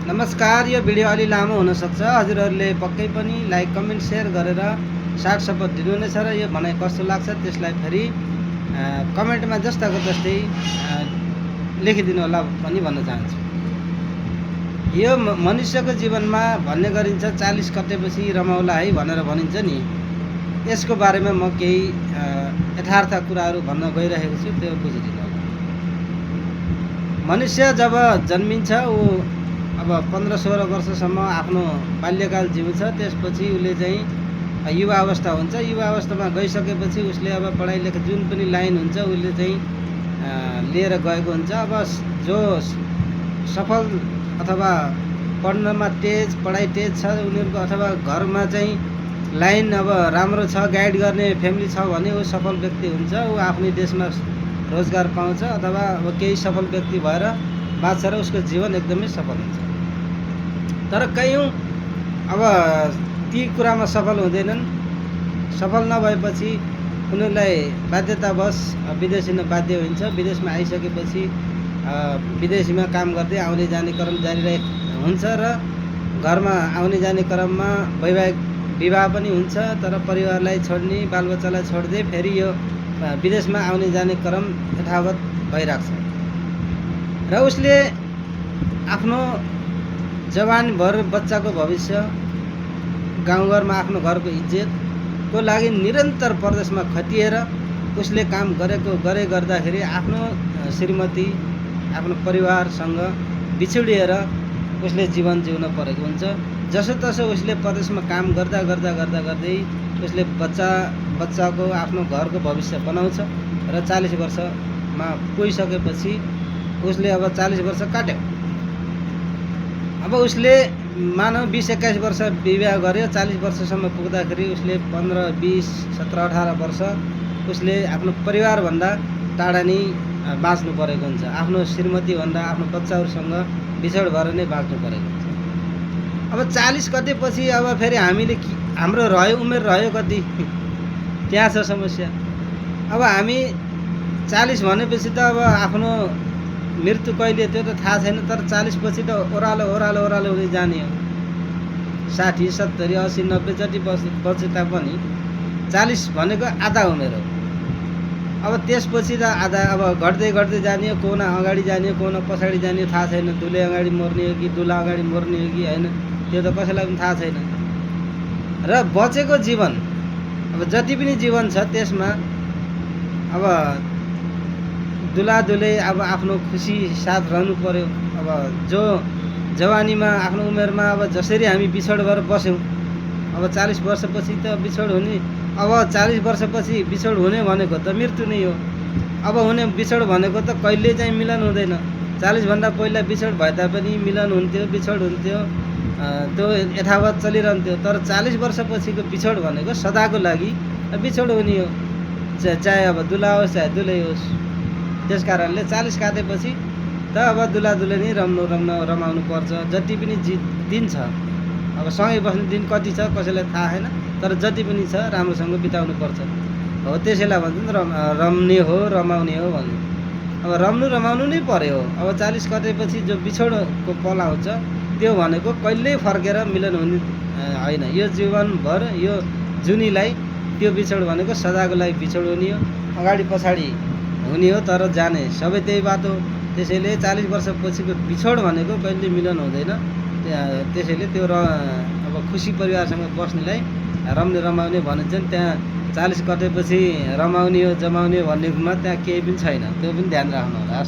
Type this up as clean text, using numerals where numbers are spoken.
नमस्कार। यो भिडियो अलि लामो हुन सक्छ। हजुरहरूले पक्कै पनि लाइक कमेन्ट सेयर गरेर साथ सपोर्ट दिनुहुनेछ र यो भनाइ कस्तो लाग्छ त्यसलाई फेरि कमेन्टमा जस्ताको जस्तै लेखिदिनु होला पनि भन्न चाहन्छु। यो मनुष्यको जीवनमा भन्ने गरिन्छ 40 कटेपछि रमाउला है भनेर भनिन्छ नि। यसको बारेमा म केही यथार्थ कुराहरू भन्न गइरहेको छु, त्यो बुझिदिनु होला। मनुष्य जब जन्मिन्छ ऊ अब 15-16 वर्षसम्म आफ्नो बाल्यकाल जिउँछ। त्यसपछि उसले चाहिँ युवा अवस्था हुन्छ। युवा अवस्थामा गइसकेपछि उसले अब पढाइ लेखा जुन पनि लाइन हुन्छ उसले चाहिँ लिएर गएको हुन्छ। अब जो सफल अथवा पढ्नमा तेज, पढाइ तेज छ उनीहरूको, अथवा घरमा चाहिँ लाइन अब राम्रो छ, गाइड गर्ने फ्यामिली छ भने ऊ सफल व्यक्ति हुन्छ। ऊ आफ्नै देशमा रोजगार पाउँछ अथवा अब केही सफल व्यक्ति भएर बाँच्छ र उसको जीवन एकदमै सफल हुन्छ। तर कयौँ अब ती कुरामा सफल हुँदैनन्। सफल नभएपछि उनीहरूलाई बाध्यतावश विदेश हिँड्न बाध्य हुन्छ। विदेशमा आइसकेपछि विदेशीमा काम गर्दै आउने जाने क्रम जारी हुन्छ र घरमा आउने जाने क्रममा वैवाहिक विवाह पनि हुन्छ। तर परिवारलाई छोड्ने, बालबच्चालाई छोड्दै फेरि यो विदेशमा आउने जाने क्रम यथावत भइरहेको छ र उसले आफ्नो जवानभर बच्चाको भविष्य, गाउँघरमा आफ्नो घरको इज्जतको लागि निरन्तर परदेशमा खटिएर उसले काम गरे गर्दाखेरि आफ्नो श्रीमती, आफ्नो परिवारसँग बिछुडिएर उसले जीवन जिउन परेको हुन्छ। जसोतसो उसले परदेशमा काम गर्दै उसले बच्चाको आफ्नो घरको भविष्य बनाउँछ र 40 वर्षमा पुगिसकेपछि उसले अब 40 वर्ष काट्यो। अब उसले मानव 20-21 वर्ष विवाह गर्यो। 40 वर्षसम्म पुग्दाखेरि उसले 15, 20, 17, 18 वर्ष उसले आफ्नो परिवारभन्दा टाढा नै बाँच्नु परेको हुन्छ। आफ्नो श्रीमतीभन्दा, आफ्नो बच्चाहरूसँग बिछोड भएर नै बाँच्नु परेको हुन्छ। अब 40 कतेपछि अब फेरि हाम्रो उमेर रह्यो कति त्यहाँ छ समस्या। अब हामी 40 भनेपछि त अब आफ्नो मृत्यु कहिले त्यो त थाहा छैन। तर 40 पछि त ओह्रालो हुँदै जाने हो। 60, 70, 80, 90 जति पछि तापनि 40 भनेको आधा उमेर हो। अब त्यसपछि त आधा अब घट्दै जाने हो। कोना अगाडि जाने हो, कोना पछाडि जाने हो थाहा छैन। दुले अगाडि मर्ने हो कि दुला अगाडि मर्ने हो कि होइन, त्यो त कसैलाई पनि थाहा छैन। र बचेको जीवन, अब जति पनि जीवन छ त्यसमा अब दुले अब आफ्नो खुसी साथ रहनु पर्यो। अब जो जवानीमा आफ्नो उमेरमा अब जसरी हामी बिछोड भएर बस्यौँ, अब 40 वर्षपछि त बिछोड हुने। अब 40 वर्षपछि बिछोड हुने भनेको त मृत्यु नै हो। अब हुने बिछोड भनेको त कहिले चाहिँ मिलन हुँदैन। 40 भन्दा पहिला बिछोड भए तापनि मिलन हुन्थ्यो, बिछोड हुन्थ्यो, त्यो यथावत चलिरहन्थ्यो। तर 40 वर्षपछिको बिछोड भनेको सदाको लागि बिछोड हुने हो, चाहे अब दुला होस् चाहे दुलै होस्। त्यस कारणले 40 काटेपछि त अब दुले नै रमाउनु पर्छ। जति पनि दिन छ, अब सँगै बस्ने दिन कति छ कसैलाई थाहा छैन, तर जति पनि छ राम्रोसँग बिताउनु पर्छ हो। त्यसैलाई भन्छ नि रम्ने हो, रमाउने हो भन्ने। अब रमाउनु नै पर्यो। अब 40 कटेपछि जो बिछोडको पल आउँछ त्यो भनेको कहिल्यै फर्केर मिलन हुने होइन। यो जीवनभर यो जुनीलाई त्यो बिछोड भनेको सदाको लागि बिछोड हुने हो, अगाडि पछाडि हुने हो, तर जाने सबै त्यही बाटो हो। त्यसैले 40 वर्षपछिको बिछोड भनेको कहिले मिलन हुँदैन। त्यसैले त्यो अब खुसी परिवारसँग बस्नेलाई रमाउने भनिन्छ नि। त्यहाँ 40 कटेपछि रमाउने हो, जमाउने हो भन्नेमा त्यहाँ केही पनि छैन। त्यो पनि ध्यान राख्नु होला।